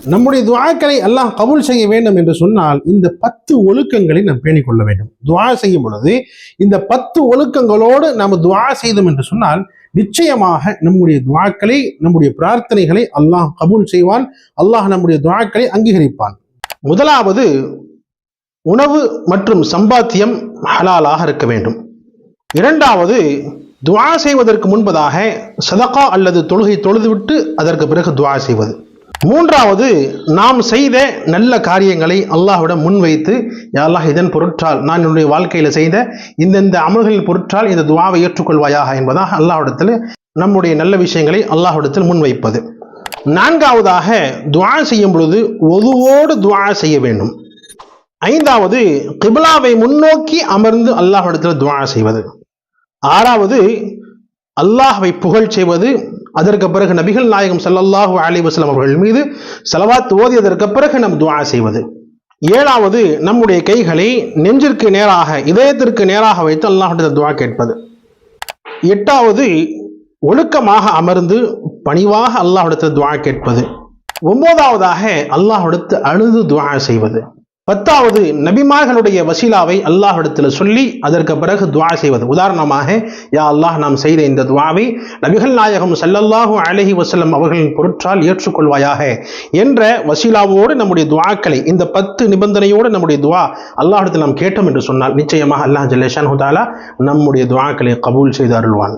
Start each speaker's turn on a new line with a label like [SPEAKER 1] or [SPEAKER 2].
[SPEAKER 1] நம்முடைய துஆக்களை அல்லாஹ் கபூல் செய்ய வேண்டும் என்று சொன்னால் இந்த 10 ஒழுக்கங்களை நாம் பேணிக் கொள்ள வேண்டும். துஆ செய்யும் பொழுது இந்த 10 ஒழுக்கங்களோடு நாம் துஆ செய்தோம் என்று சொன்னால் நிச்சயமாக நம்முடைய துஆக்களை, நம்முடைய பிரார்த்தனைகளை அல்லாஹ் கபூல் செய்வான். அல்லாஹ் நம்முடைய துஆக்களை அங்கீகரிப்பான். முதலாவது, உணவு மற்றும் சம்பாத்தியம் ஹலாலாக இருக்க வேண்டும். இரண்டாவது, துஆ செய்வதற்கு முன்பதாக சதகா அல்லது தொழுகை தொழுதுவிட்டு அதற்கு பிறகு துஆ செய்வது. மூன்றாவது, நாம் செய்த நல்ல காரியங்களை அல்லாஹ்விடம் முன்வைத்து, யா அல்லாஹ் இதன் பொருட்டால் நான் என்னுடைய வாழ்க்கையில் செய்த இந்த அமல்களின் பொருட்டால் இந்த துஆவை ஏற்றுக்கொள்வாயாக என்பதாக அல்லாஹ்விடத்தில் நம்முடைய நல்ல விஷயங்களை அல்லாஹ்விடத்தில் முன்வைப்பது. நான்காவதாக, துஆ செய்யும் பொழுது ஒதுவோடு துஆ செய்ய வேண்டும். ஐந்தாவது, கிப்லாவை முன்னோக்கி அமர்ந்து அல்லாஹ்விடத்தில் துஆ செய்வது. ஆறாவது, அல்லாஹ்வை புகழ் செய்வது. அதற்கு பிறகு நபிகள் நாயகம் ஸல்லல்லாஹு அலைஹி வஸல்லம் அவர்கள் மீது ஸலவாத் ஓதியதற்கு பிறகு நாம் துஆ செய்வது. ஏழாவது, நம்முடைய கைகளை நெஞ்சிற்கு நேராக, இதயத்திற்கு நேராக வைத்து அல்லாஹ்விடத்தில் துஆ கேட்பது. எட்டாவது, ஒழுக்கமாக அமர்ந்து பணிவாக அல்லாஹ்விடத்தில் துஆ கேட்பது. ஒன்பதாவதாக, அல்லாஹ்விடத்தில் அழுது துஆ செய்வது. பத்தாவது, நபிமார்களுடைய வசீலாவை அல்லாஹ்விடத்தில் சொல்லி அதற்கு பிறகு துஆ செய்வது. உதாரணமாக, யா அல்லாஹ் நாம் செய்த இந்த துஆவை நபிகள் நாயகம் ஸல்லல்லாஹு அலைஹி வஸல்லம் அவர்களின் பொருட்டால் ஏற்றுக்கொள்வாயாக என்ற வசீலாவோடு நம்முடைய துஆக்களை, இந்த 10 நிபந்தனையோடு நம்முடைய துஆ அல்லாஹ்விடத்தில் நாம் கேட்டோம் என்று சொன்னால் நிச்சயமாக அல்லாஹ் ஜல்ல ஷானஹு தஆலா நம்முடைய துஆக்களை கபூல் செய்து அருள்வான்.